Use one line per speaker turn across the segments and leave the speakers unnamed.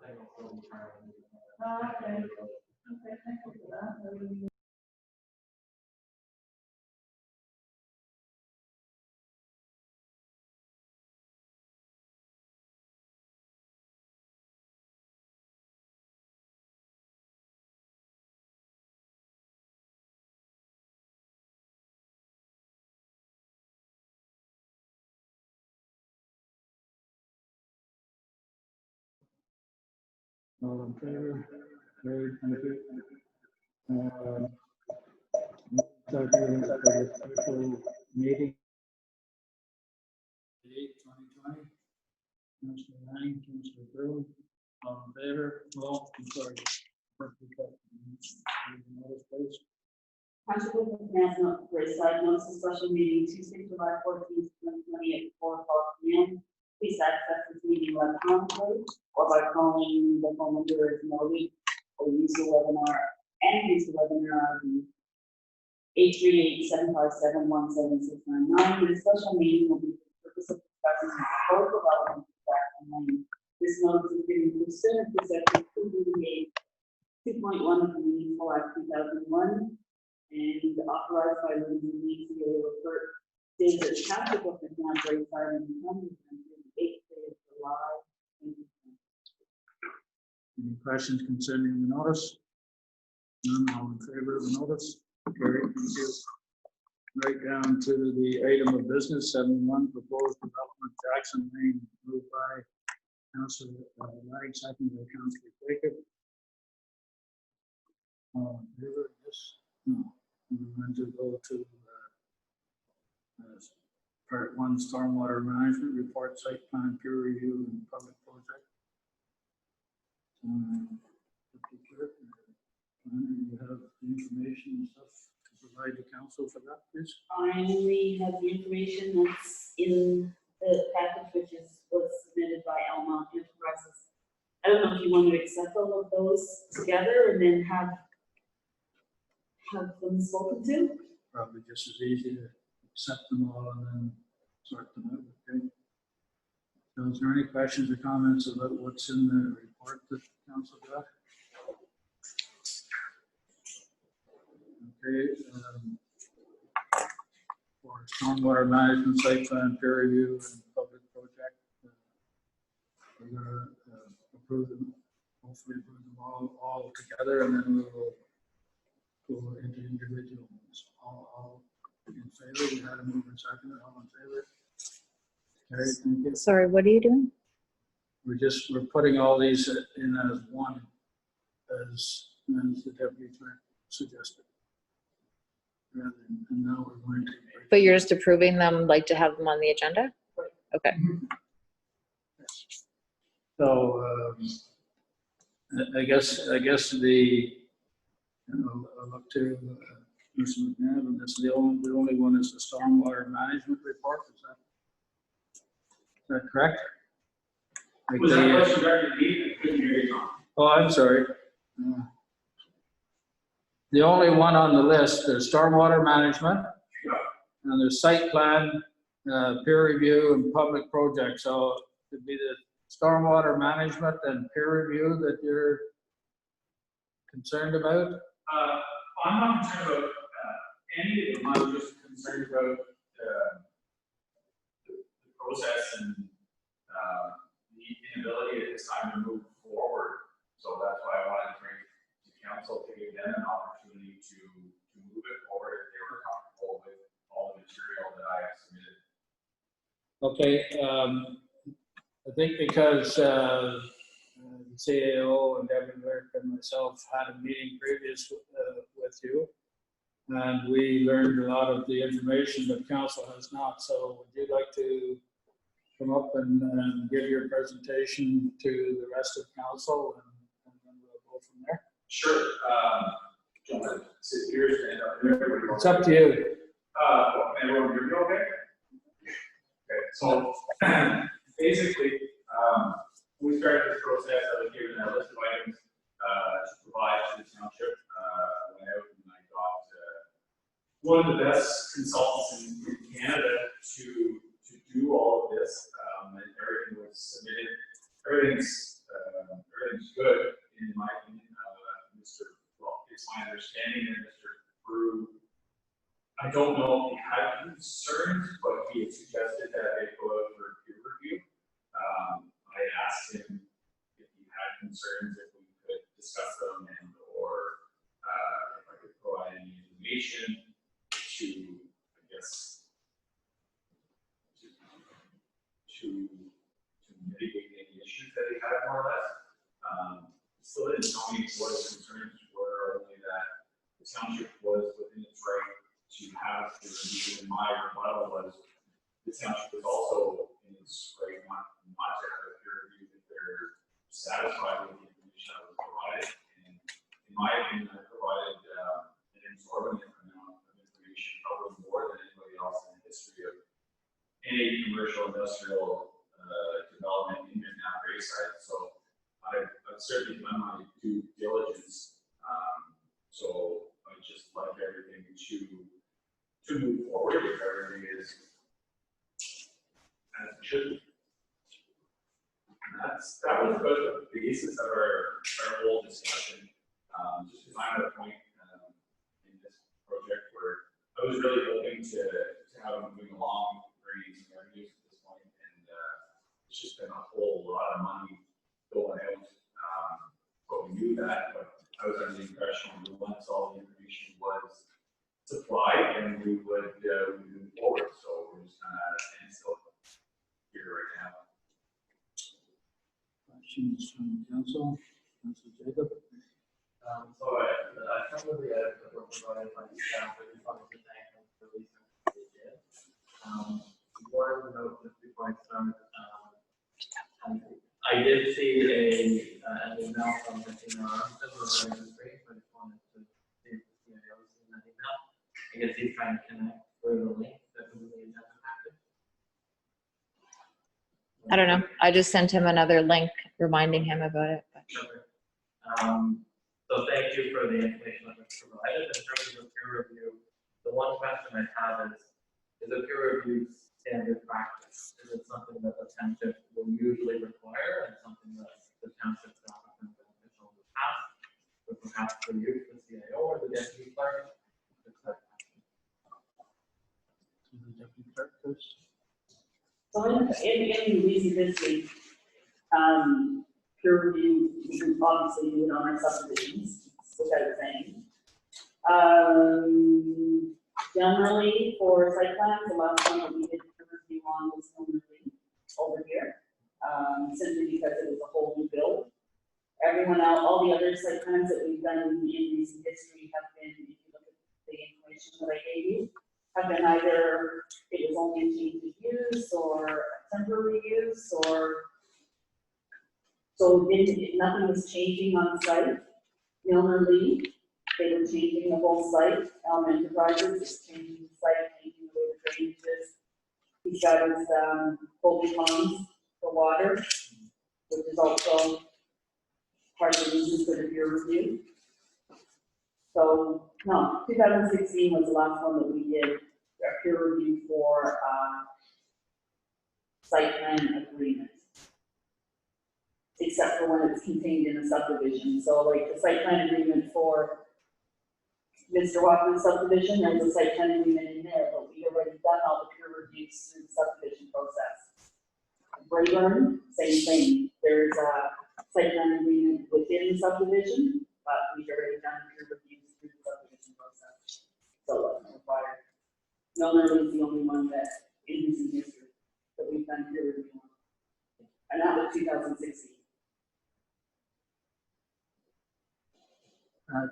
Okay. Okay, thank you for that.
All in favor? Carried, thank you. Start hearing for the special meeting. 8/2020. Councillor Lang, Councillor Brew, all in favor? Well, I'm sorry. Notice, please.
Township of Finance note for a side notice of special meeting Tuesday, July 14th, 2020 at 4:00 p.m. Please access this meeting electronically or by calling the phone number as noted, or use the webinar ID 838-757-17699. The special meeting will be for the purpose of discussing the proposed development of Jackson Lane. This notice is being pursuant to section 2.1 of the Municipal Act 2001 and authorized by the DCA report dated the Township of the Township Fire and the 8th day of July.
Any questions concerning the notice? None, all in favor of the notice? Carried, thank you. Right down to the item of business, 7.1, proposed development Jackson Lane, moved by Councillor Lang, second by Councillor Jacob. All in favor, yes? No. We're going to go to part 1, stormwater management report, site plan, peer review, and public project. You have the information and stuff to provide the council for that, please?
I only have the information that's in the package, which was submitted by Alma Enterprises. I don't know if you want to accept all of those together and then have them spoken to.
Probably just as easy to accept them all and then sort them out, okay? So is there any questions or comments about what's in the report that the council got? Okay, for stormwater management, site plan, peer review, and public project, we're going to approve them, hopefully approve them all together, and then we will go into individual ones. All in favor? We had a move and second. All in favor? Carried, thank you.
Sorry, what are you doing?
We're putting all these in as one, as the deputy clerk suggested. And now we're going to.
But you're just approving them, like to have them on the agenda? Okay.
So I guess the, I'll look to Mr. McNabb, and that's the only one is the stormwater management report. Is that correct? Like
Was that question directed to me? I couldn't hear you, Tom.
Oh, I'm sorry. The only one on the list, there's stormwater management, and there's site plan, peer review, and public projects. So it'd be the stormwater management and peer review that you're concerned about?
I'm not concerned about any of them. I was just concerned about the process and the inability at this time to move forward. So that's why I wanted to bring to council to give them an opportunity to move it forward if they were comfortable with all the material that I have submitted.
Okay, I think because the CAO and Devin Burke and myself had a meeting previous with you, and we learned a lot of the information that council has not. So would you like to come up and give your presentation to the rest of council, and then we'll go from there?
Sure. Do you want to sit here, stand up there?
It's up to you.
Well, everyone hear me okay? Okay, so basically, we started this process. I was given a list of items to provide to the township. I went out and I got one of the best consultants in Canada to do all of this. And everything was submitted. Everything's everything's good, in my opinion. It's my understanding that Mr. Brew, I don't know if he had concerns, but he had suggested that they go out for peer review. I asked him if he had concerns, if we could discuss them, and or if I could provide any information to, I guess, to mitigate any issues that he had, more or less. Still didn't tell me what his concerns were, only that the township was within its right to have the review. And my rebuttal was the township was also in its right not to have a peer review if they're satisfied with the information that was provided. And in my opinion, I provided an absorbent amount of information, probably more than anybody else in the history of any commercial industrial development in Mid-Now Bayside. So I've certainly done my due diligence. So I just like everything to move forward if everything is as it should be. That was the basis of our whole discussion. Just because I'm at a point in this project where I was really hoping to have it moving along, bringing some revenues at this point, and it's just been a whole lot of money going out. But we knew that, but I was under the impression that once all the information was supplied, and we would move forward. So we're just kind of at a standstill here right now.
Questions from council? Council Jacob?
So some of the items that were provided by the staff, I just wanted to thank them for the research that they did. One note just before I start, I did see an email from the CNR, as well as industry, so I just wanted to see if the CIO was in that email. I guess he's trying to connect through the link that was in the agenda package.
I don't know. I just sent him another link reminding him about it. But.
Okay. So thank you for the information that was provided. In terms of peer review, the one question I have is a peer review standard practice? Is it something that the township will usually require and something that the township staff have been beneficial in the past? But perhaps for you, the CIO or the deputy clerk?
So in recent history, peer review, we can obviously do it on our subdivisions, without saying. Generally, for site plans, the last one that we did peer review on was over here, simply because it was a whole new build. Everyone else, all the other site plans that we've done in recent history have been, if you look at the information that I gave you, have been either it was only a change of use or a temporary use, or so nothing was changing on site. Milner Lee, they were changing the whole site. Elm Enterprises is changing the site, changing the way the drainage is. He's got his Colby Ponds for water, which is also part of the reason for the peer review. So, no, 2016 was the last one that we did a peer review for site plan agreement. Except for when it's contained in a subdivision. So like the site plan agreement for Mr. Walker's subdivision, there was a site plan agreement in there, but we already done all the peer reviews through the subdivision process. Brayburn, same thing. There's a site plan agreement within the subdivision, but we've already done peer reviews through the subdivision process. So that's required. Milner is the only one that in recent history that we've done peer review on. And that was 2016.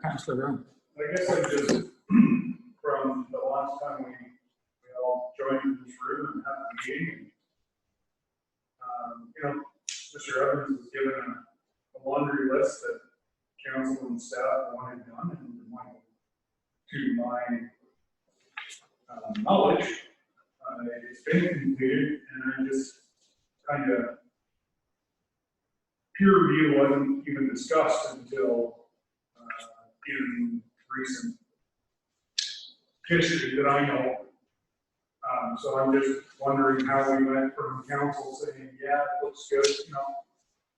Councillor Rowe.
I guess I just, from the last time we all joined in this room and had the meeting, Mr. Evans was given a laundry list that council and staff wanted done, and to my knowledge, it's been completed, and I just kind of, peer review wasn't even discussed until in recent history that I know. So I'm just wondering how we went from council saying, yeah, it looks good,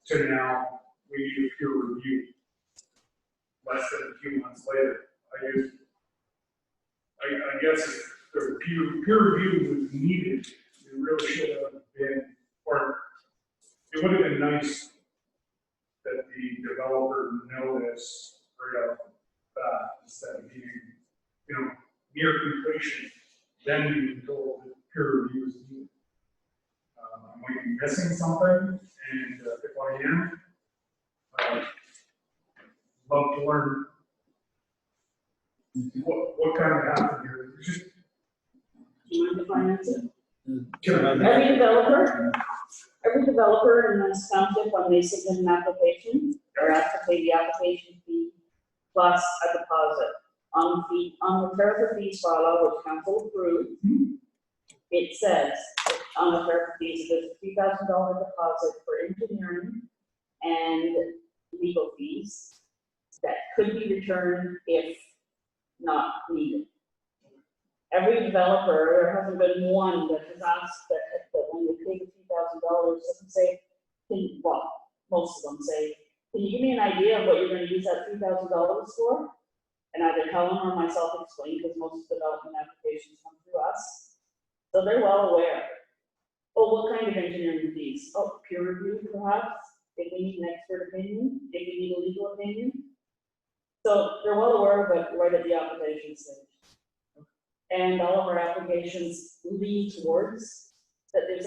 to now, we need a peer review. Less than a few months later, I guess if the peer review was needed, it really should have been, or it would have been nice that the developer know this right off the bat, instead of being, near completion, then being told that peer review is needed. I might be missing something, and if I am, love to learn what kind of happened here. Just,
Do you mind if I answer?
can I-
Every developer in this township, when they submit an application, they're asked to pay the application fee plus a deposit. On the tariff of fees file, which council approved, it says on the tariff of fees, there's a $3,000 deposit for engineering and legal fees that could be returned if not needed. Every developer, there hasn't been one that has asked that when they pay the $3,000, doesn't say, most of them say, can you give me an idea of what you're gonna use that $3,000 for? And either Helen or myself explain, because most development applications come through us. So they're well aware. Oh, what kind of engineering fees? Oh, peer review perhaps, if we need an expert opinion, if we need a legal opinion. So they're well aware of it right at the application stage. And all of our applications lead towards that there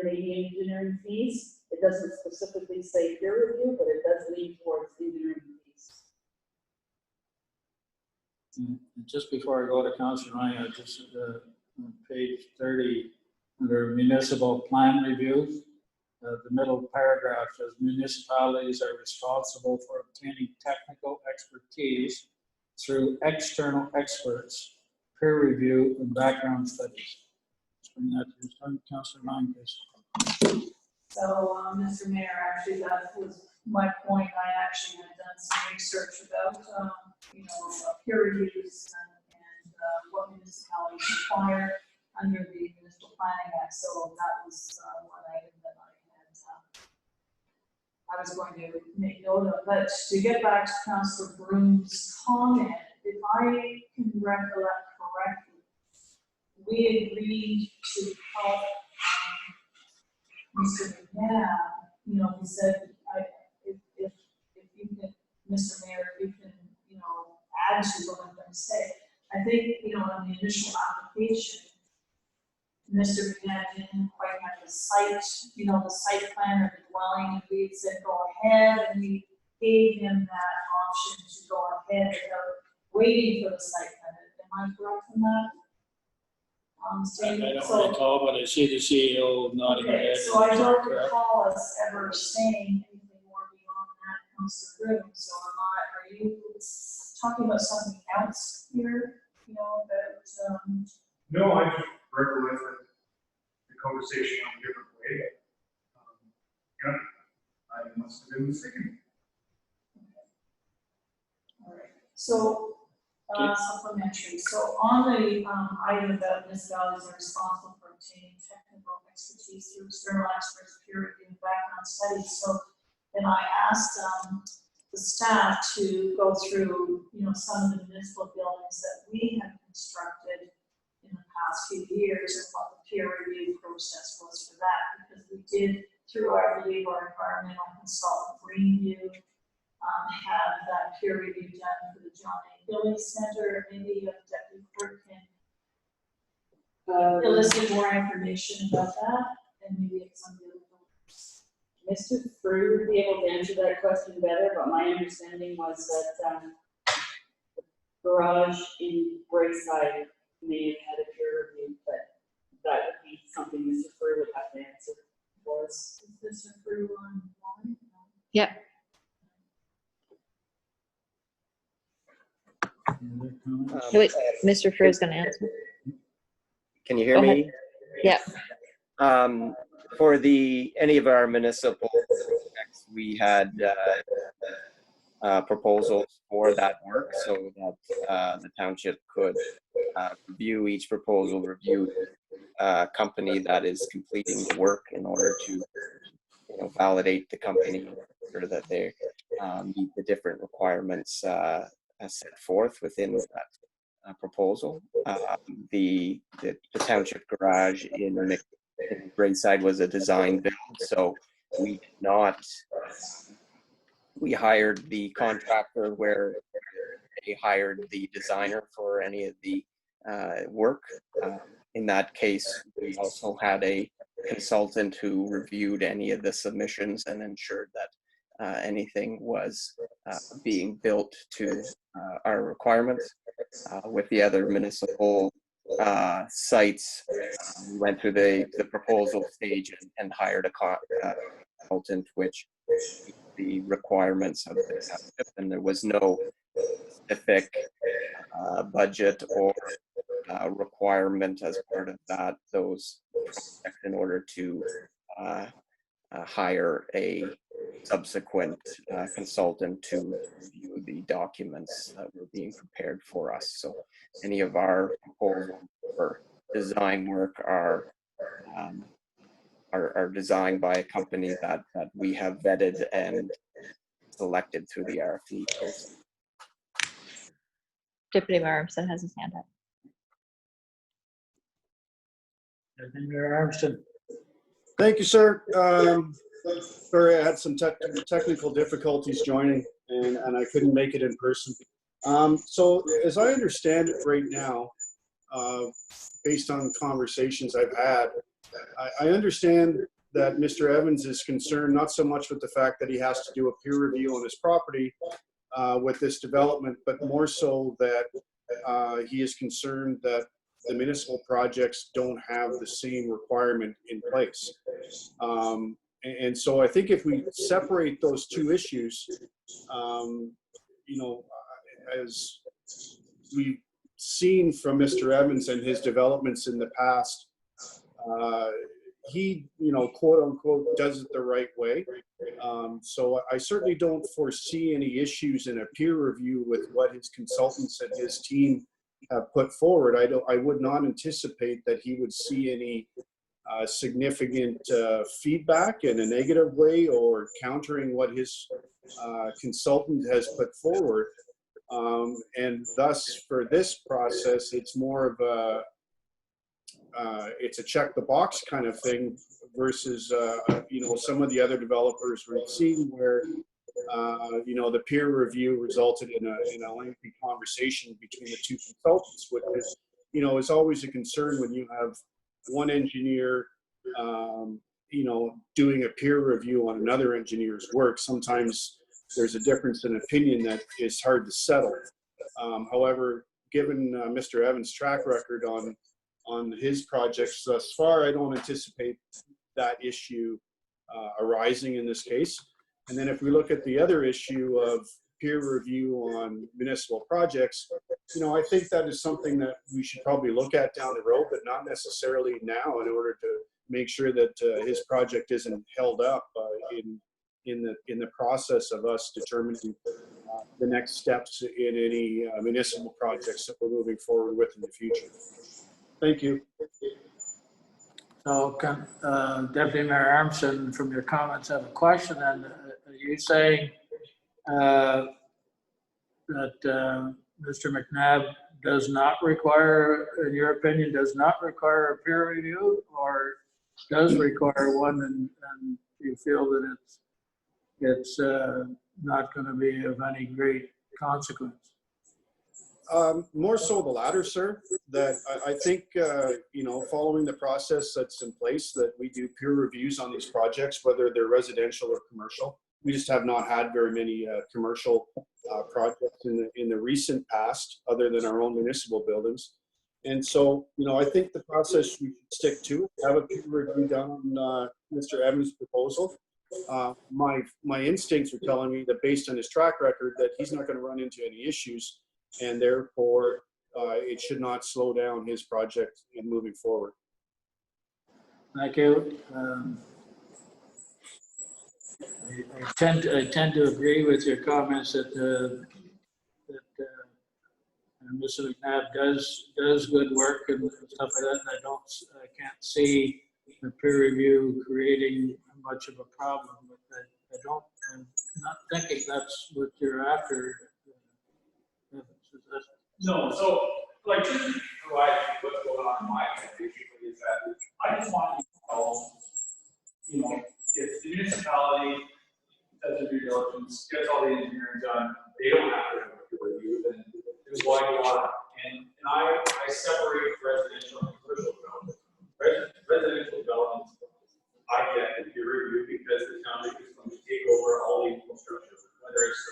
may be engineering fees. It doesn't specifically say peer review, but it does lead towards engineering fees.
And just before I go to Councilor Ryan, I just, on page 30, under municipal plan reviews, the middle paragraph says municipalities are responsible for obtaining technical expertise through external experts, peer review, and background studies. Let's bring that to your turn, Councilor Ryan, please.
So, Mr. Mayor, actually, that was my point. I actually had done some research about, peer reviews and what municipalities require under the Municipal Planning Act. So that was one item that I was going to make note of. But to get back to Councilor Broom's comment, if I can recollect correctly, we agreed to help Mr. McNabb. He said, if you can, Mr. Mayor, if you can, add to what I'm going to say. I think, in the initial application, Mr. McNabb didn't quite have the site, the site plan or the dwelling, and we had said, go ahead, and we gave him that option to go ahead without waiting for the site plan. Am I correct in that?
I
So-
don't recall, but I see the CEO nodding
Okay,
head.
so I
Is that
don't
correct?
recall us ever saying anything more beyond that comes to room, so are you talking about something else here, about,
No, I just recollect the conversation on a different way. I must have been mistaken.
all right. So, supplementary, so on the, item about municipalities are responsible for obtaining technical expertise through external experts, peer review, and background studies, so then I asked, the staff to go through, some of the municipal buildings that we have constructed in the past few years and what the peer review process was for that, because we did, through our environmental consultant, Greenview, have that peer review done for the John A. Billy Center. Maybe Deputy Clerk can elicit more information about that, and maybe at some of the other buildings.
Mr. Frew would be able to answer that question better, but my understanding was that the garage in Braeside may have had a peer review, but that would be something Mr. Frew would have to answer for us.
Is Mr. Frew on line?
Yep.
Any other comments?
Wait, Mr. Frew is going to answer.
Can you hear
Go
me?
Yeah.
For any of our municipal projects, we had proposals for that work so that the township could review each proposal, review a company that is completing the work in order to validate the company, or that they meet the different requirements set forth within that proposal. The township garage in Braeside was a design build, so we hired the contractor where they hired the designer for any of the work. In that case, we also had a consultant who reviewed any of the submissions and ensured that anything was being built to our requirements. With the other municipal sites, we went through the proposal stage and hired a consultant which the requirements of the township, and there was no specific budget or requirement as part of those projects in order to hire a subsequent consultant to review the documents that were being prepared for us. So any of our proposal or design work are designed by a company that we have vetted and selected through the RFP process.
Deputy Mayor Armstrong has his hand up.
Deputy Mayor Armstrong.
Thank you, sir. Sorry, I had some technical difficulties joining, and I couldn't make it in person. So as I understand it right now, based on conversations I've had, I understand that Mr. Evans is concerned not so much with the fact that he has to do a peer review on his property with this development, but more so that he is concerned that the municipal projects don't have the same requirement in place. And so I think if we separate those two issues, as we've seen from Mr. Evans and his developments in the past, he, quote unquote, does it the right way. So I certainly don't foresee any issues in a peer review with what his consultants and his team have put forward. I would not anticipate that he would see any significant feedback in a negative way or countering what his consultant has put forward. And thus, for this process, it's more of a it's a check the box kind of thing versus some of the other developers we've seen where the peer review resulted in a lengthy conversation between the two consultants, which is is always a concern when you have one engineer doing a peer review on another engineer's work. Sometimes there's a difference in opinion that is hard to settle. However, given Mr. Evans' track record on his projects thus far, I don't anticipate that issue arising in this case. And then if we look at the other issue of peer review on municipal projects, I think that is something that we should probably look at down the road, but not necessarily now, in order to make sure that his project isn't held up in the process of us determining the next steps in any municipal projects that we're moving forward with in the future. Thank you.
So, Deputy Mayor Armstrong, from your comments, I have a question. And are you saying that Mr. McNabb does not require, in your opinion, does not require a peer review, or does require one, and you feel that it's not going to be of any great consequence?
More so the latter, sir. That I think, following the process that's in place, that we do peer reviews on these projects, whether they're residential or commercial. We just have not had very many commercial projects in the recent past, other than our own municipal buildings. And so, I think the process we should stick to, have a peer review done on Mr. Evans' proposal. My instincts are telling me that based on his track record, that he's not going to run into any issues, and therefore it should not slow down his project in moving forward.
Thank you. I tend to agree with your comments that Mr. McNabb does good work and stuff like that. And I can't see the peer review creating much of a problem, but I don't, I'm not thinking that's what you're after.
No, so, like, just to provide what's going on in my head, basically, is that I just want you to know, you know, if the municipality does the due diligence, gets all the engineering done, they don't have to have a peer review, then there's why you want it. And I separate residential and commercial development. Residential development, I get the peer review because the township is going to take over all the infrastructure, whether it's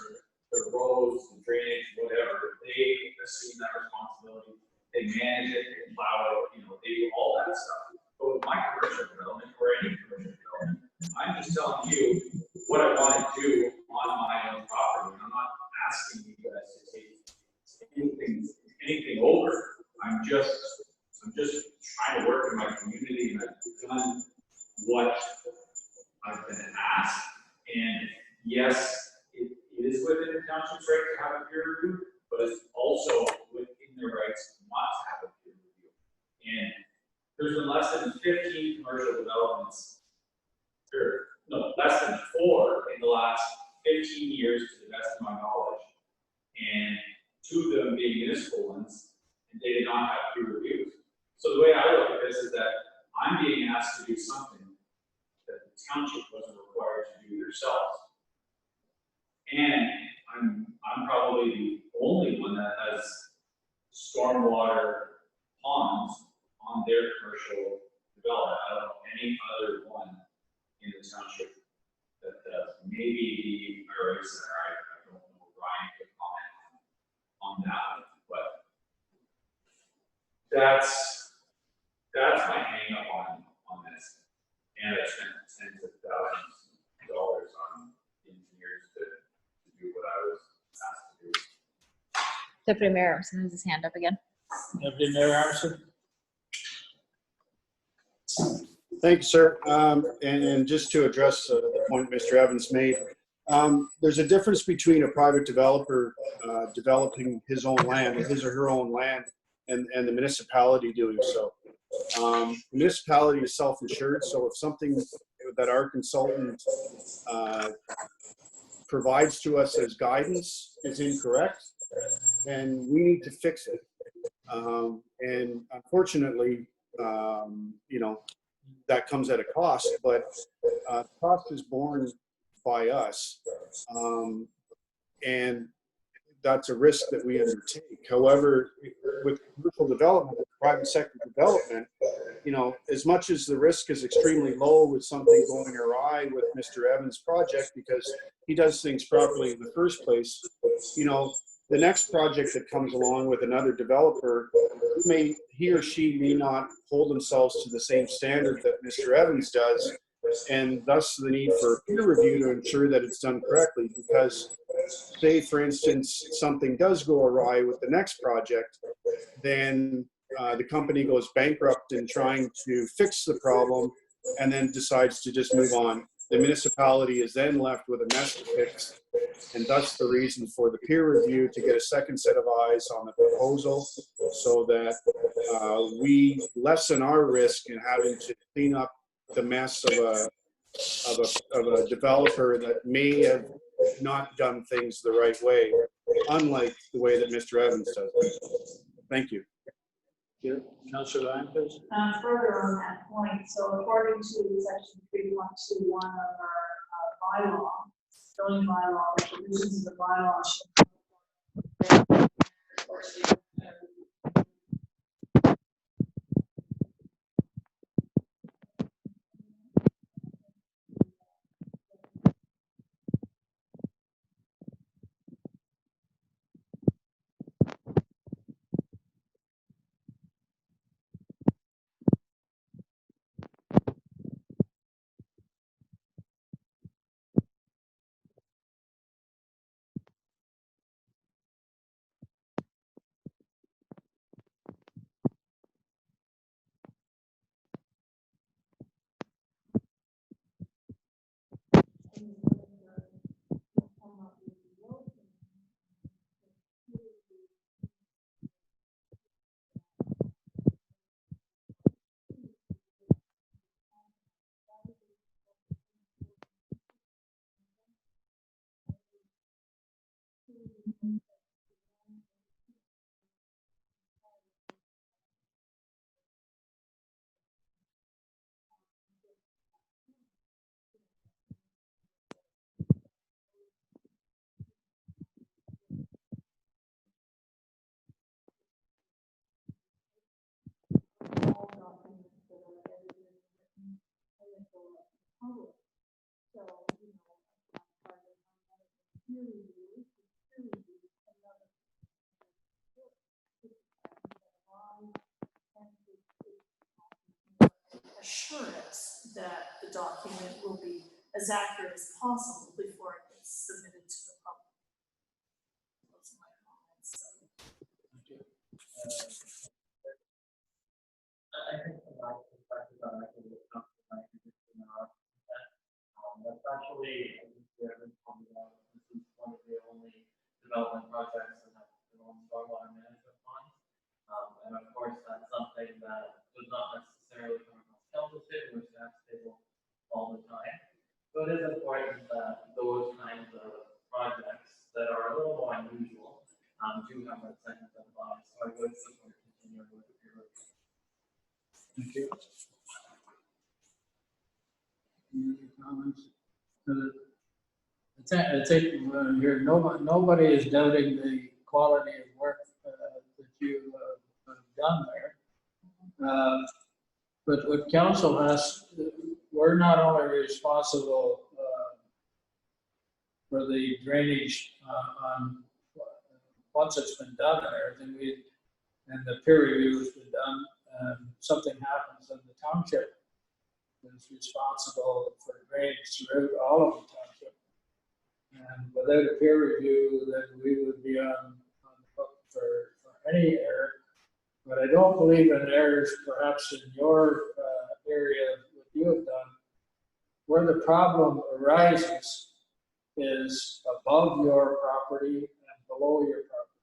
the roads, the drainage, whatever, they assume that responsibility. They manage it, they plow it, you know, they do all that stuff. But with my commercial development or any commercial development, I'm just telling you what I want to do on my own property. I'm not asking you guys to take anything over. I'm just trying to work in my community, and I've done what I've been asked. And yes, it is within the township's right to have a peer review, but it's also within their rights not to have a peer review. And there's been less than 15 commercial developments, or no, less than 4 in the last 15 years, to the best of my knowledge. And 2 of them being municipal ones, and they did not have peer reviews. So the way I look at this is that I'm being asked to do something that the township wasn't required to do themselves. And I'm probably the only one that has stormwater ponds on their commercial development. I don't know any other one in the township that does. Maybe the IRA Center, I don't know, Ryan could comment on that one, but that's my hang up on this. And I spent tens of thousands of dollars on engineers to do what I was asked to do.
Deputy Mayor Armisen has his hand up again.
Deputy Mayor Armisen?
Thank you, sir. And just to address the point Mr. Evans made, there's a difference between a private developer developing his own land, his or her own land, and the municipality doing so. The municipality is self-insured, so if something that our consultant provides to us as guidance is incorrect, then we need to fix it. And unfortunately, you know, that comes at a cost, but the cost is borne by us. And that's a risk that we undertake. However, with commercial development, private sector development, you know, as much as the risk is extremely low with something going awry with Mr. Evans' project, because he does things properly in the first place, you know, the next project that comes along with another developer, he or she may not hold themselves to the same standard that Mr. Evans does, and thus the need for peer review to ensure that it's done correctly. Because say, for instance, something does go awry with the next project, then the company goes bankrupt in trying to fix the problem and then decides to just move on. The municipality is then left with a mess to fix, and thus the reason for the peer review, to get a second set of eyes on the proposal so that we lessen our risk in having to clean up the mess of a developer that may have not done things the right way, unlike the way that Mr. Evans does it. Thank you.
Councillor Lyon, please.
Further on that point, so according to section 3.21 of our bylaw, zoning bylaw, the provisions of the bylaw should all documents that are edited and written, and then go up to the public. So, you know, part of peer review, another assurance that the document will be as accurate as possible before it gets submitted to the public. Those are my comments.
I think from my perspective, I think it's something like this in our especially, I think we haven't talked about, this is one of the only development projects that have their own stormwater management funds. And of course, that's something that does not necessarily come across council table or staff table all the time. So it is important that those kinds of projects that are a little more unusual do have that second set of eyes. So I would support continuing with the peer review.
Thank you. Any other comments? I think here, nobody is doubting the quality of work that you have done there. But what council has, we're not only responsible for the drainage on once it's been done and everything, and the peer review has been done, something happens in the township is responsible for drainage throughout all of the township. And without a peer review, then we would be on the hook for any error. But I don't believe in errors perhaps in your area, what you have done. Where the problem arises is above your property and below your property.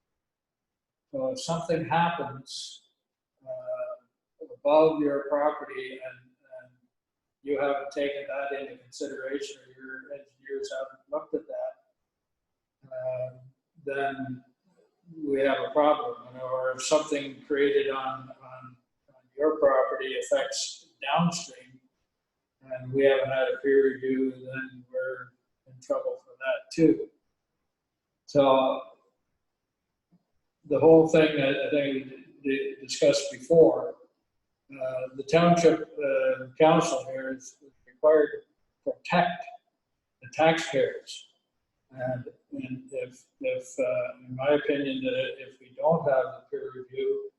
So if something happens above your property and you haven't taken that into consideration, or your engineers haven't looked at that, then we have a problem. Or if something created on your property affects downstream, and we haven't had a peer review, then we're in trouble for that too. So the whole thing that I think we discussed before, the township council here is required to protect the taxpayers. And if in my opinion, that if we don't have the peer review,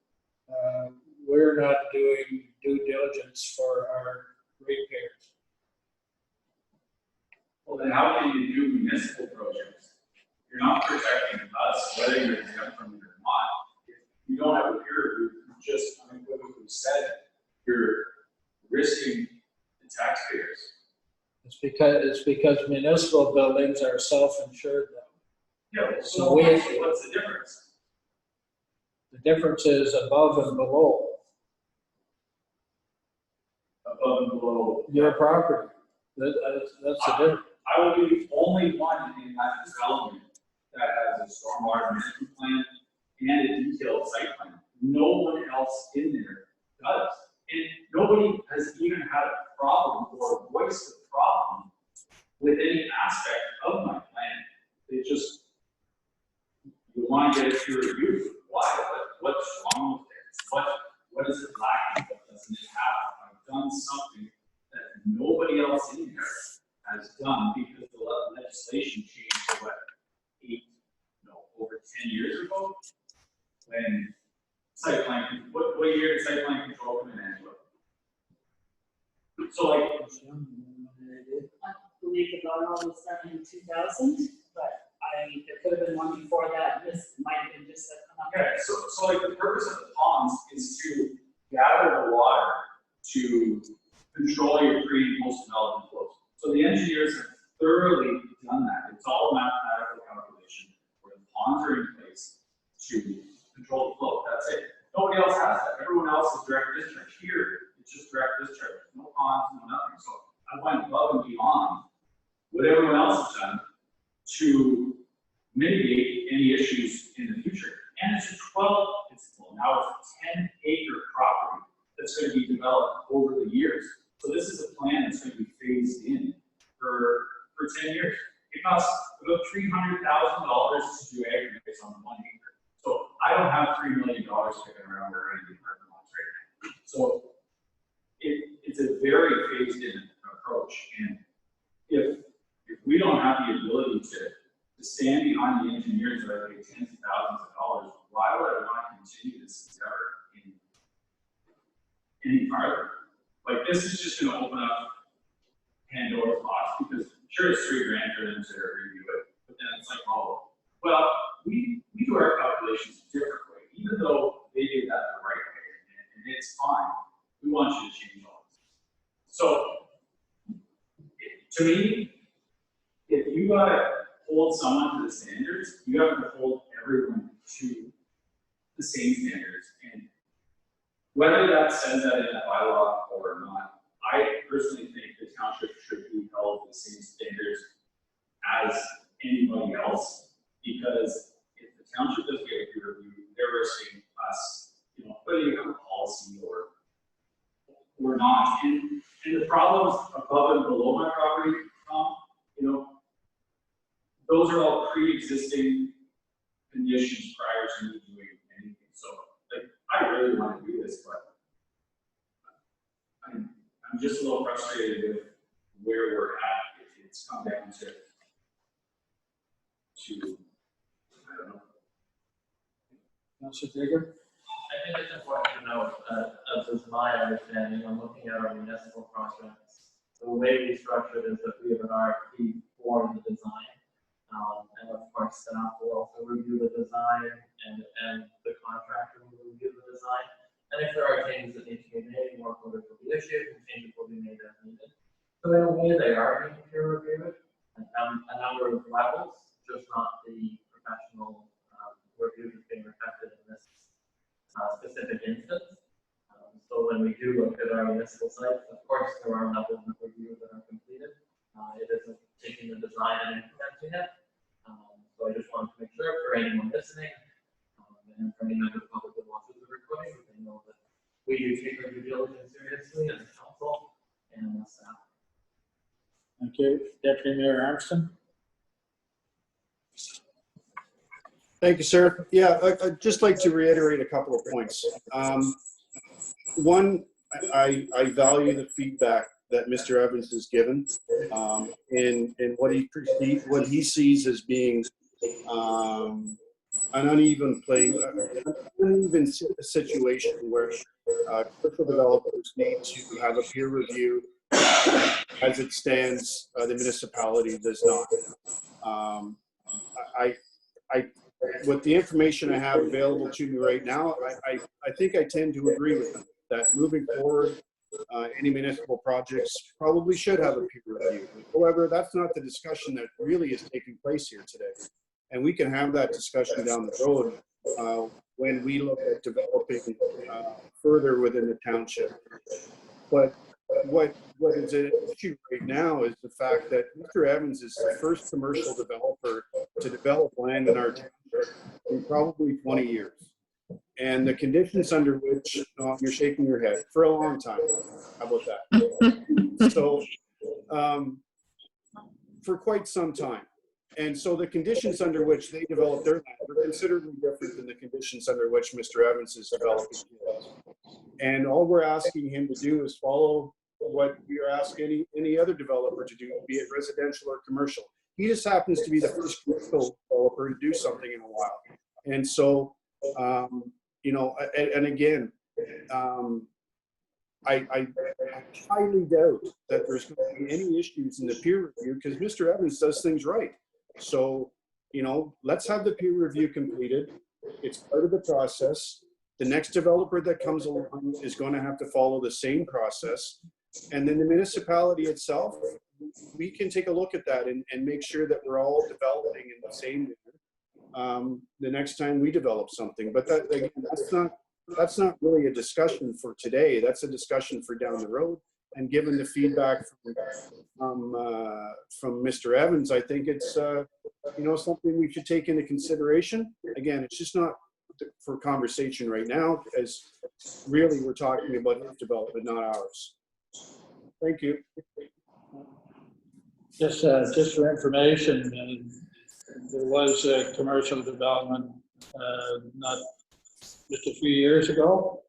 we're not doing due diligence for our ratepayers.
Well, then how can you do municipal projects? You're not protecting us, whether you're exempt from it or not. If you don't have a peer review, you just unequivocally said you're risking the taxpayers.
It's because municipal buildings are self-insured though.
Yeah,
So
what's the difference?
The difference is above and below
Above and below
your property. That's the difference.
I will be the only one in that development that has a stormwater management plan and a detailed site plan. No one else in there does. And nobody has even had a problem or voiced a problem with any aspect of my plan. They just, you want to get it peer reviewed. Why? What's wrong with it? What is it lacking? What doesn't it have? I've done something that nobody else in there has done because the legislation changed, over 10 years ago? When site plan, what year did site plan control come in, Angela? So like,
I believe the bylaw was started in 2000, but there could have been one before that. This might have been just a.
okay, so like the purpose of the ponds is to gather the water to control your pre and post development flows. So the engineers have thoroughly done that. It's all mathematical calculation where the ponds are in place to control the flow. That's it. Nobody else has that. Everyone else is direct discharge. Here, it's just direct discharge. No ponds, no nothing. So I went above and beyond what everyone else has done to mitigate any issues in the future. And it's a now it's a 10-acre property that's going to be developed over the years. So this is a plan that's going to be phased in for 10 years. It costs about $300,000 to do aggregates on 1 acre. So I don't have $3 million kicking around or anything parking lots right now. So it's a very phased in approach. And if we don't have the ability to stand behind the engineers that are getting tens of thousands of dollars, why would I want to continue this endeavor any farther? Like, this is just going to open up Pandora's box, because sure, it's $3 grand for them to review it, but then it's like, oh, well, we do our calculations a different way, even though they did that the right way, and it's fine. We want you to change all this. So, to me, if you gotta hold someone to the standards, you have to hold everyone to the same standards. And whether that says that in a bylaw or not, I personally think the township should be held to the same standards as anybody else, because if the township doesn't get a peer review, they're risking us, putting a policy or not. And the problems above and below my property, those are all pre-existing conditions prior to me doing anything. So, like, I really want to do this, but I'm just a little frustrated with where we're at. It's come down to I don't know.
Councilor Jacob?
I think it's important to note, as is my understanding, when looking at our municipal projects, the way we structure it is that we have an RFP for the design. And of course, staff will also review the design, and the contractor will review the design. And if there are changes that need to be made, more orders will be issued, and changes will be made as needed. So in a way, they are being peer reviewed at a number of levels, just not the professional review that's being reflected in this specific instance. So when we do look at our municipal sites, of course, there are levels of review that are completed. It isn't taking the design and implementing it. So I just wanted to make sure for anyone listening, and for any member of the public that watches the recording, they know that we do take our due diligence seriously as a council and as staff.
Thank you. Deputy Mayor Armstrong?
Thank you, sir. Yeah, I'd just like to reiterate a couple of points. One, I value the feedback that Mr. Evans has given, and what he sees as being an uneven situation where commercial developers need to have a peer review. As it stands, the municipality does not. With the information I have available to me right now, I think I tend to agree with them that moving forward, any municipal projects probably should have a peer review. However, that's not the discussion that really is taking place here today. And we can have that discussion down the road when we look at developing further within the township. But what is an issue right now is the fact that Mr. Evans is the first commercial developer to develop land in our township in probably 20 years. And the conditions under which, you're shaking your head, for a long time. How about that? So, for quite some time. And so the conditions under which they developed their land are considerably different than the conditions under which Mr. Evans is developing his. And all we're asking him to do is follow what we are asking any other developer to do, be it residential or commercial. He just happens to be the first commercial developer to do something in a while. And so, and again, I highly doubt that there's going to be any issues in the peer review because Mr. Evans does things right. So, let's have the peer review completed. It's part of the process. The next developer that comes along is going to have to follow the same process. And then the municipality itself, we can take a look at that and make sure that we're all developing in the same manner the next time we develop something. But that, again, that's not really a discussion for today. That's a discussion for down the road. And given the feedback from Mr. Evans, I think it's something we should take into consideration. Again, it's just not for conversation right now, as really we're talking about his development, not ours. Thank you.
Just for information, there was a commercial development, not just a few years ago.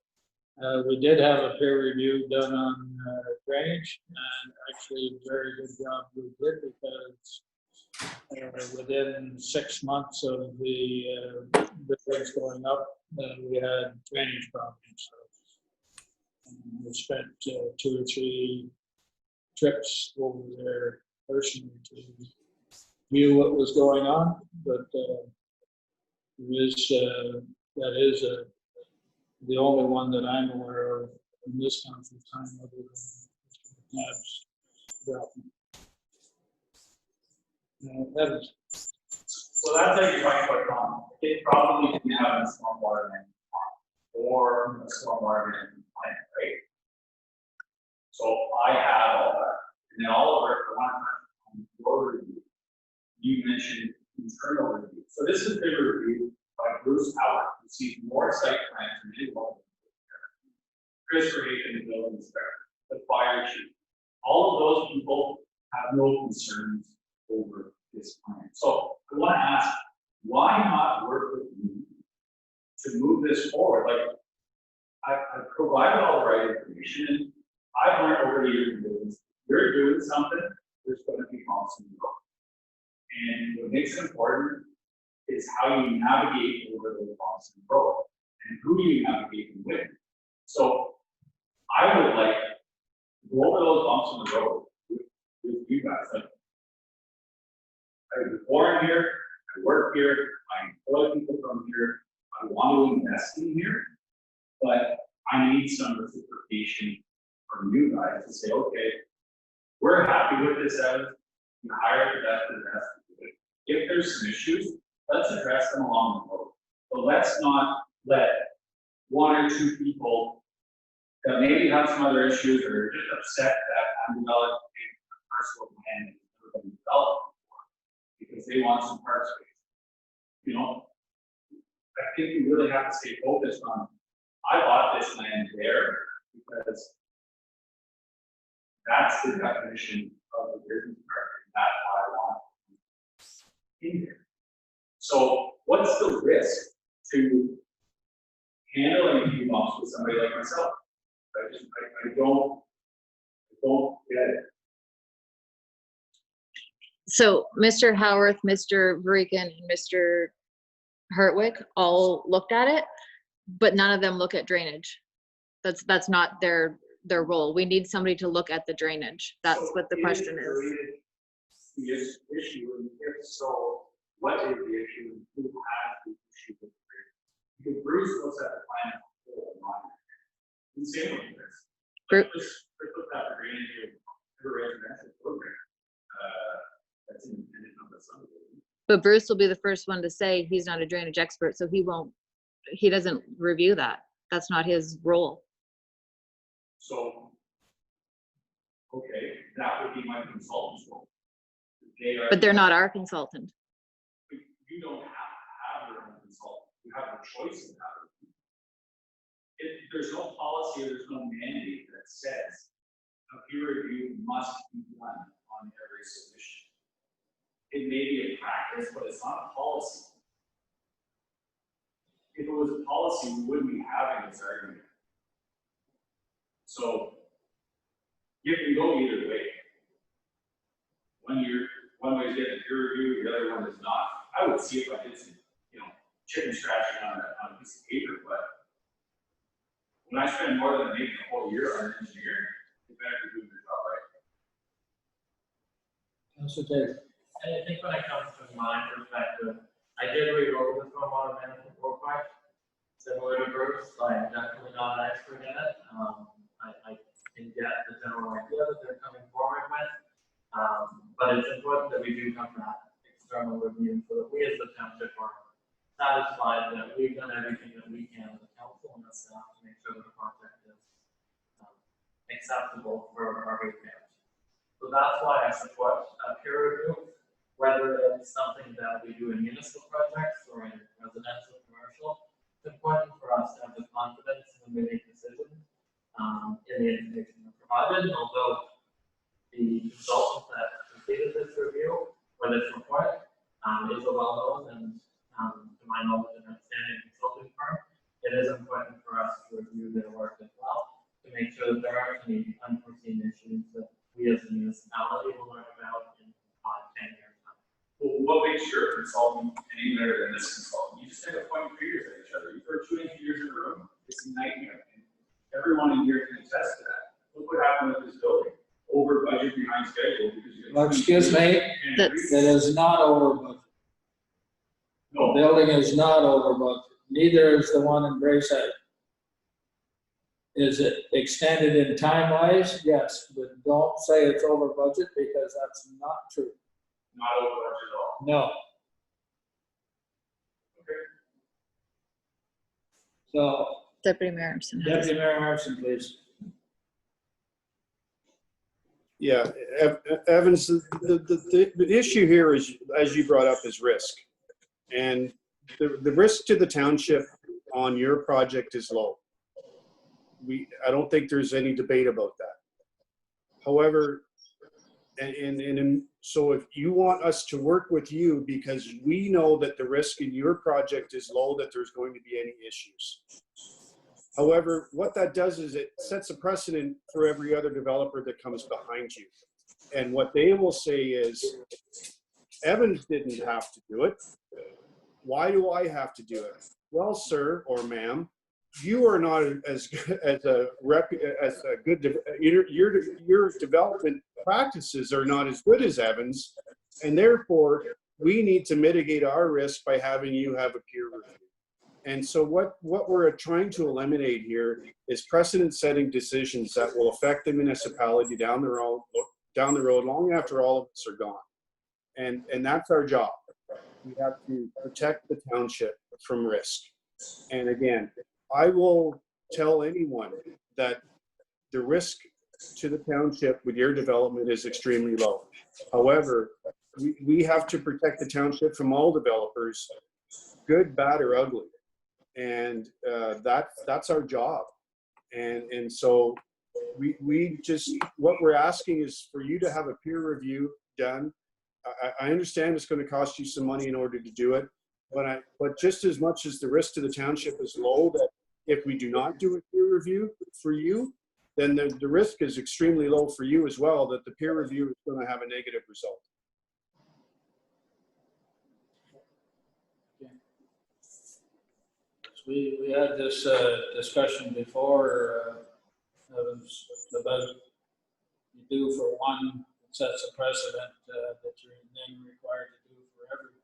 We did have a peer review done on drainage, and actually a very good job we did, because within 6 months of the buildings going up, we had drainage problems. So we spent 2 or 3 trips over there personally to view what was going on, but that is the only one that I'm aware of in this country time other than Mr. McNabb's development. Evans.
So that's how you talk about Tom. It probably didn't have a stormwater management plan or a stormwater management plan, right? So I have all that. And then Oliver, for one time, on your review, you mentioned internal review. So this is the review by Bruce Howard, who sees more site plans than anyone. Chris Reagan, the building inspector, the fire chief. All of those people have no concerns over this plan. So I want to ask, why not work with me to move this forward? Like, I've provided all the right information, and I've learned over the years in business, you're doing something, there's going to be bumps in the road. And what makes it important is how you navigate over those bumps in the road and who you navigate with. So I would like to go over those bumps in the road with you guys. Like, I was born here, I work here, I employ people from here, I want to invest in here, but I need some reciprocation from you guys to say, okay, we're happy with this out, we hired the best of the best to do it. If there's some issues, let's address them along the road. But let's not let 1 or 2 people that maybe have some other issues or are just upset that I'm developing a parcel of land that's never been developed before because they want some park space. You know, I think we really have to stay focused on, I bought this land there because that's the definition of the business park, and that's why I want it in here. So what's the risk to handling a few bumps with somebody like myself? I don't get it.
So Mr. Howarth, Mr. Varican, and Mr. Hartwick all looked at it, but none of them look at drainage. That's not their role. We need somebody to look at the drainage. That's what the question is.
The issue, and if so, what is the issue, and who has the issue with the drainage? Because Bruce looks at the plan as a whole, and same with this. Chris looked at the drainage of a residential program. That's independent of the subdivision.
But Bruce will be the first one to say he's not a drainage expert, so he doesn't review that. That's not his role.
So, okay, that would be my consultant's role.
But they're not our consultant.
You don't have to have your own consultant. You have a choice of having it. If there's no policy or there's no mandate that says a peer review must be done on every submission. It may be a practice, but it's not a policy. If it was a policy, we wouldn't be having this argument. So you can go either way. One way is getting a peer review, the other one is not. I would see if I did some, chicken scratching on a piece of paper, but when I spend more than maybe a whole year on an engineer, you better be doing your job right.
Councilor Taylor.
And I think when it comes to my perspective, I did read over the stormwater management profile, similar to Bruce. I'm definitely not an expert in it. I can get the general idea that they're coming forward with, but it's important that we do have that external review so that we as the township are satisfied that we've done everything that we can as a council and the staff to make sure that the project is acceptable for our ratepayers. So that's why I support peer review. whether it's something that we do in municipal projects or in residential, commercial, it's important for us to have the confidence when we make decisions in the information that's provided. And although the consultant that completed this review or this report is a well-known and, to my knowledge, an outstanding consulting firm, it is important for us to review their work as well to make sure that there aren't any unforeseen issues that we as a municipality will learn about in 5, 10 years.
Well, what makes your consultant any better than this consultant? You just have to point fingers at each other. You throw 2 engineers in a room, it's a nightmare. And everyone in here can attest to that. Look what happened with this building. Over budget, behind schedule, because you.
Well, excuse me,
That's-
it is not over budget. The
No,
building is not over budget, neither is the one in Brayside. Is it extended in time wise? Yes, but don't say it's over budget because that's not true.
not over budget at all.
No.
Okay.
So,
Deputy Mayor Emerson has.
Deputy Mayor Harrison, please.
Yeah, Evans, the issue here is, as you brought up, is risk. And the risk to the township on your project is low. I don't think there's any debate about that. However, so if you want us to work with you because we know that the risk in your project is low, that there's going to be any issues. However, what that does is it sets a precedent for every other developer that comes behind you. And what they will say is, Evans didn't have to do it. Why do I have to do it? Well, sir or ma'am, you are not as good, your development practices are not as good as Evans, and therefore we need to mitigate our risk by having you have a peer review. And so what we're trying to eliminate here is precedent-setting decisions that will affect the municipality down the road, long after all of us are gone. And that's our job. We have to protect the township from risk. And again, I will tell anyone that the risk to the township with your development is extremely low. However, we have to protect the township from all developers, good, bad, or ugly. And that's our job. And so we just, what we're asking is for you to have a peer review done. I understand it's going to cost you some money in order to do it, but just as much as the risk to the township is low, that if we do not do a peer review for you, then the risk is extremely low for you as well, that the peer review is going to have a negative result.
We had this discussion before, about you do for one, it sets a precedent that you're then required to do for everyone.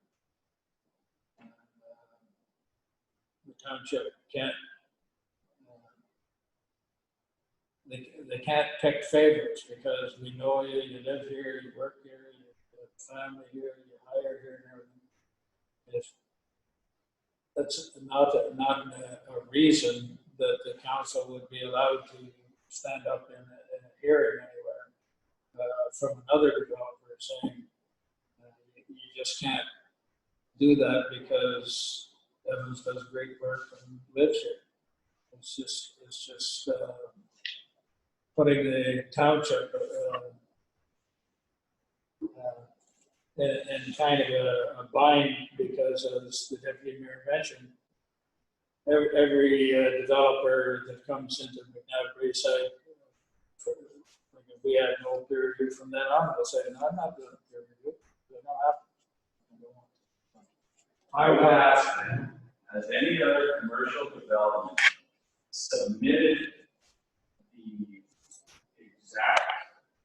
The township can't, they can't pick favorites because we know you, you live here, you work here, you have family here, you hire here and everything. That's not a reason that the council would be allowed to stand up in a hearing anywhere from another developer saying you just can't do that because Evans does great work and lives here. It's just putting the township in kind of a bind because, as the deputy mayor mentioned, every developer that comes into McNabb Brayside, if we had no peer review from them, I'm going to say, no, I'm not doing a peer review. They don't have to.
I would ask them, has any other commercial development submitted the exact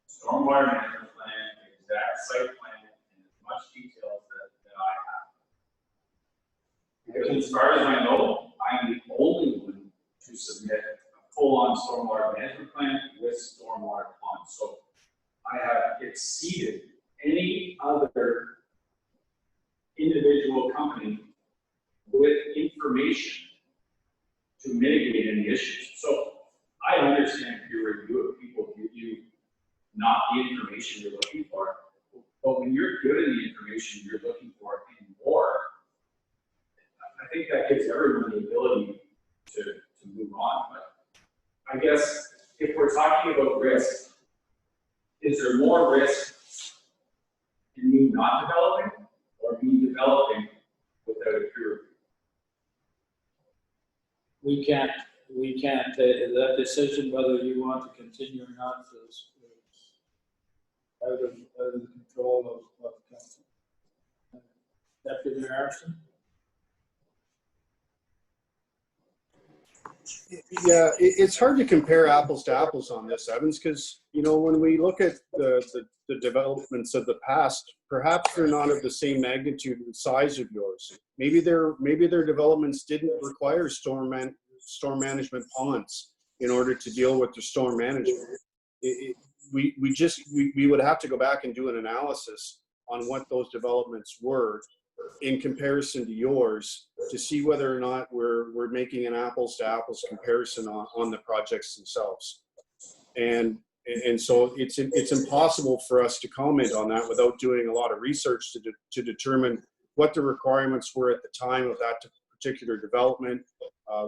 stormwater management plan, the exact site plan, in as much detail that I have? Because as far as I know, I'm the only one to submit a full-on stormwater management plan with stormwater funds. So I have exceeded any other individual company with information to mitigate any issues. So I understand peer review if people give you not the information you're looking for, But when you're given the information you're looking for and more, I think that gives everyone the ability to move on. But I guess if we're talking about risk, is there more risk in me not developing or me developing without a peer review?
We can't, that decision whether you want to continue or not is out of the control of council. Deputy Mayor Armstrong?
Yeah, it's hard to compare apples to apples on this, Evans, because, you know, when we look at the developments of the past, perhaps they're not of the same magnitude and size of yours. Maybe their developments didn't require storm management ponds in order to deal with the storm management. We would have to go back and do an analysis on what those developments were in comparison to yours to see whether or not we're making an apples to apples comparison on the projects themselves. And so it's impossible for us to comment on that without doing a lot of research to determine what the requirements were at the time of that particular development,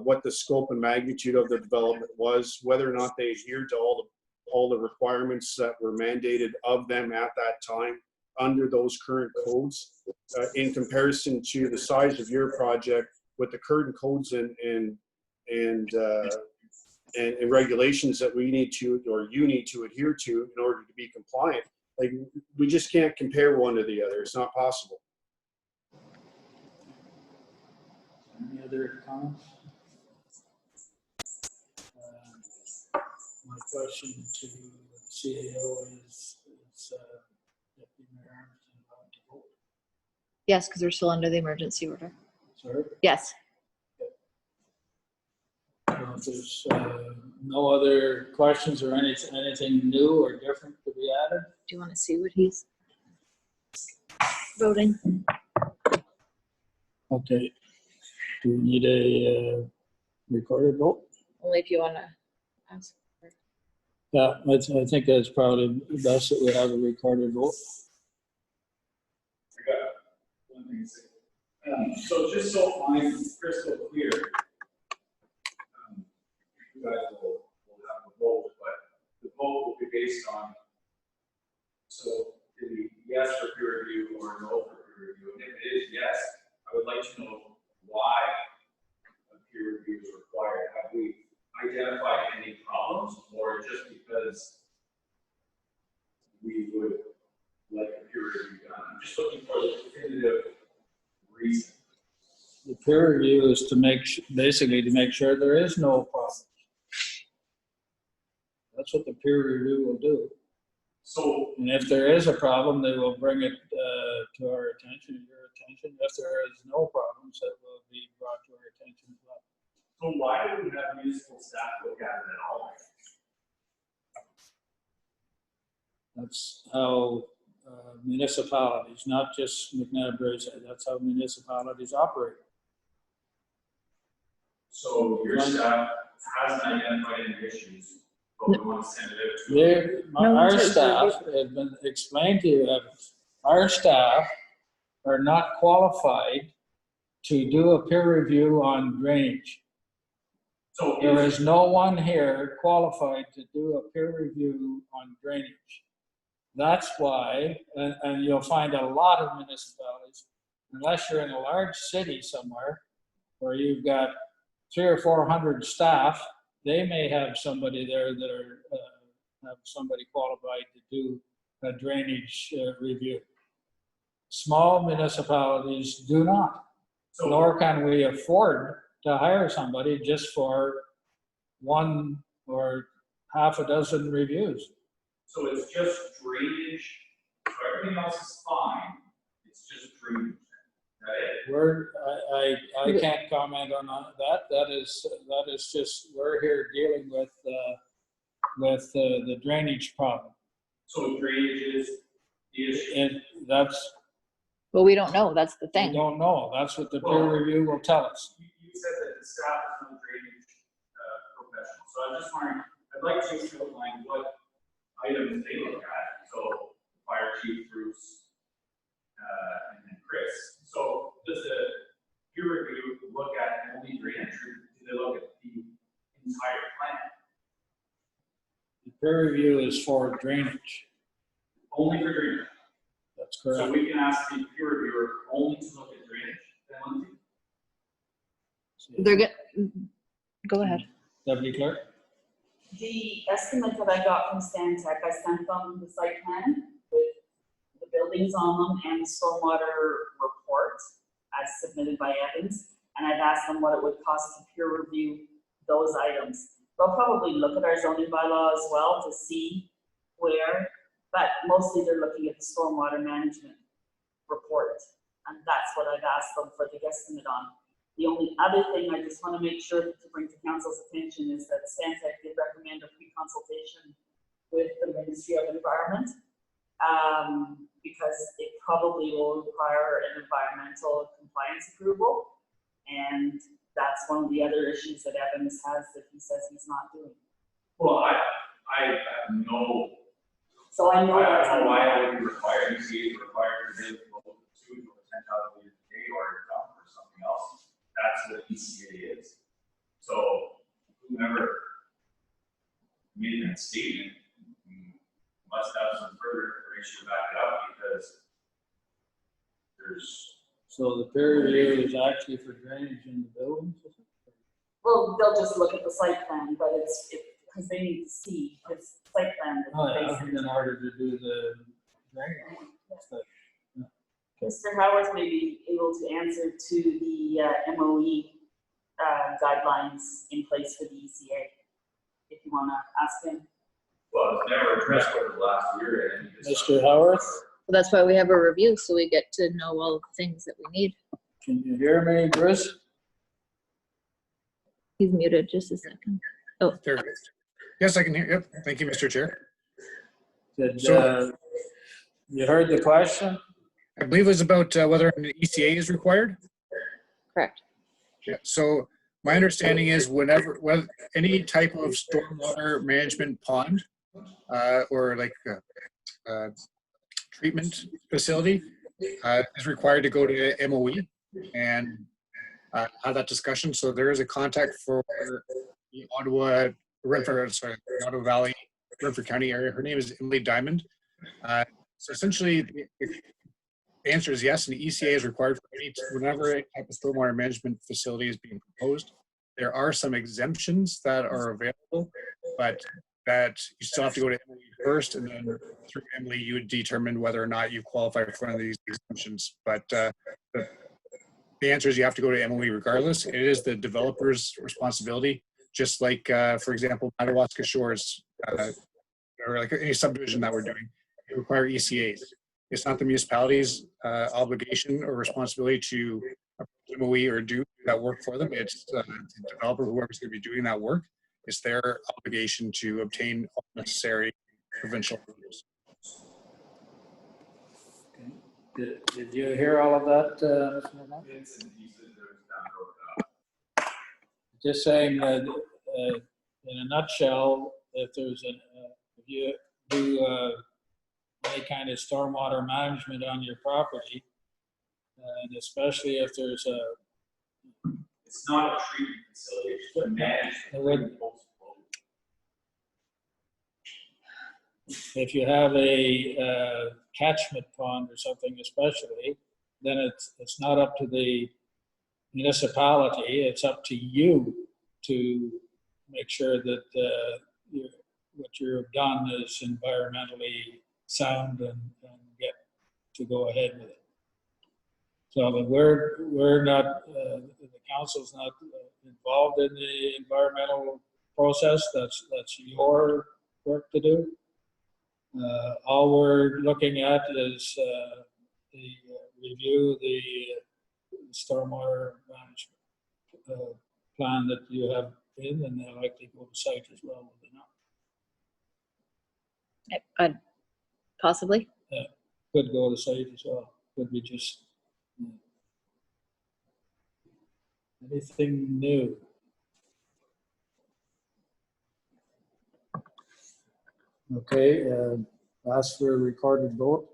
what the scope and magnitude of the development was, whether or not they adhered to all the requirements that were mandated of them at that time under those current codes, in comparison to the size of your project with the current codes and regulations that we need to, or you need to adhere to in order to be compliant. Like, we just can't compare one to the other. It's not possible.
Any other comments? My question to the CAO is Deputy Mayor Armstrong allowed to vote?
Yes, because we're still under the emergency order.
Sorry?
Yes.
If there's no other questions or anything new or different to be added?
Do you want to see what he's voting?
Okay. Do we need a recorded vote?
Only if you want to ask.
Yeah, I think that's probably best that we have a recorded vote.
I got one thing to say. So just so I'm crystal clear, you guys will have a vote, but the vote will be based on, so the yes for peer review or no for peer review. And if it is yes, I would like to know why a peer review is required. Have we identified any problems, or just because we would like a peer review done? I'm just looking for the definitive reason.
The peer review is to basically to make sure there is no problem. That's what the peer review will do.
So,
And if there is a problem, they will bring it to our attention, your attention. If there is no problems, that will be brought to our attention as well.
so why do we have municipal staff look at it at all?
That's how municipalities, not just McNabb Braes, that's how municipalities operate.
So your staff hasn't identified any issues, but we want to send it out to.
Our staff has been explained to you, Evans, our staff are not qualified to do a peer review on drainage.
So
There is no one here qualified to do a peer review on drainage. That's why, and you'll find a lot of municipalities, unless you're in a large city somewhere where you've got 300 or 400 staff, they may have somebody there that are, have somebody qualified to do a drainage review. Small municipalities do not,
So,
nor can we afford to hire somebody just for one or half a dozen reviews.
so it's just drainage, so everything else is fine, it's just drainage, is that it?
I can't comment on that. That is just, we're here dealing with the drainage problem.
So drainage is the issue.
And that's,
Well, we don't know. That's the
we
thing.
don't know. That's what the peer review will tell us.
You said that the staff is not drainage professional, so I'm just wondering, I'd like to outline what items they look at. So fire chief, Bruce, then Chris. So does the peer review look at only drainage, or do they look at the entire plan?
The peer review is for drainage.
Only for drainage?
That's
So
correct.
we can ask the peer reviewer only to look at drainage, then Lindsay?
They're good. Go ahead.
Deputy Clerk?
The estimate that I got from Stantec, I sent them the site plan with the buildings on them and the stormwater report as submitted by Evans. And I've asked them what it would cost to peer review those items. They'll probably look at our zoning bylaw as well to see where, but mostly they're looking at the stormwater management report. And that's what I've asked them for the guesstimate on. The only other thing I just want to make sure to bring to council's attention is that Stantec did recommend a pre-consultation with the Ministry of Environment, because it probably will require an environmental compliance approval. And that's one of the other issues that Evans has that he says he's not doing.
Well, I have no,
So I know
I
that's.
don't know why I would be required, UCA is required to do local sewage or 10,000 liters a day or a dump or something else. That's what ECA is. So whoever made that statement must have some further information to back it up, because there's,
So the peer review is actually for drainage in the buildings?
Well, they'll just look at the site plan, but it's, because they need to see his site plan. that
Oh,
he
yeah,
based-
in order to do the drainage. But
Mr. Howard may be able to answer to the MOE guidelines in place for the ECA, if you want to ask him.
well, it's never addressed over the last year. And
Mr. Howard,
Well, that's why we have a review, so we get to know all the things that we need.
can you hear me, Bruce?
He's muted, just a second.
There it is. Yes, I can hear. Yep. Thank you, Mr. Chair.
Did,
So-
you heard the question?
I believe it was about whether an ECA is required.
Correct.
Yeah. So my understanding is whenever any type of stormwater management pond or like treatment facility is required to go to MOE and have that discussion. So there is a contact for the Ottawa, the Ottawa Valley, Renfrew County area. Her name is Emily Diamond. So essentially, the answer is yes, and the ECA is required for whenever a type of stormwater management facility is being proposed. There are some exemptions that are available, but that you still have to go to Emily first, and then through Emily, you would determine whether or not you qualify for one of these exemptions. But the answer is you have to go to Emily regardless. It is the developer's responsibility, just like, for example, Madawaska Shores, or like any subdivision that we're doing, they require ECAs. It's not the municipality's obligation or responsibility to approach MOE or do that work for them. It's the developer, whoever's going to be doing that work. It's their obligation to obtain all necessary provincial approvals.
Did you hear all of that, Mr. Lamont?
Vincent, he said there was down road.
Just saying that, in a nutshell, if there's if you do any kind of stormwater management on your property, and especially if there's
It's not a treatment facility, it's just a management.
if you have a catchment pond or something especially, then it's not up to the municipality, it's up to you to make sure that what you've done is environmentally sound and get to go ahead with it. So but we're not, the council's not involved in the environmental process. That's your work to do. All we're looking at is the review, the stormwater management plan that you have in, and they'll likely go to site as well, will they not?
Possibly.
Could go to site as well. Could be just anything new. Okay, ask for a recorded vote.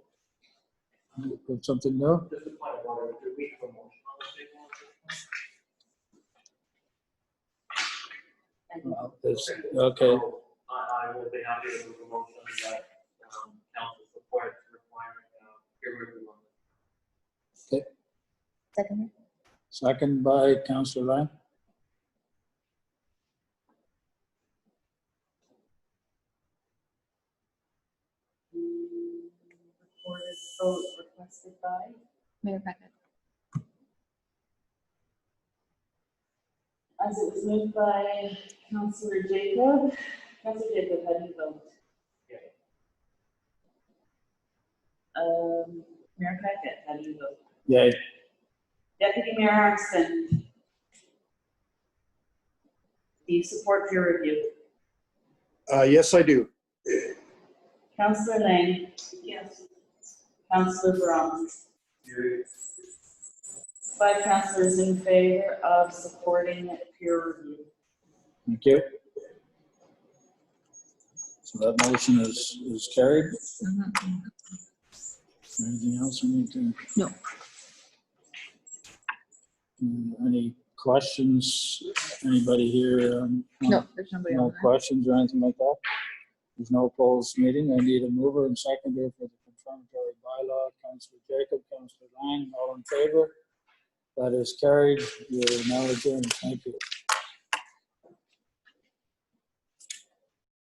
Got something new?
Just a point of order, do we have a motion on the table at this point?
Okay,
So, I will be happy to move a motion that, council supports requiring, peer review on this.
Second.
second by Councillor Lang.
Recorded vote requested by.
Mayor Beckett.
As it was moved by Councillor Jacob. Councillor Jacob, how do you vote? Mayor Beckett, how do you vote?
Yay.
Deputy Mayor Armstrong. Do you support peer review?
Yes, I do.
Councillor Lang? Yes. Councillor Brown? Five councillors in favor of supporting peer review.
Thank you. So that motion is carried. Anything else we need to?
No.
Any questions? Anybody here?
No, there's nobody
No
on there.
questions or anything like that? There's no closed meeting. I need a mover and seconder for the confirmatory bylaw. Councillor Jacob, Councillor Lang, all in favor? That is carried. You're now adjourned. Thank you.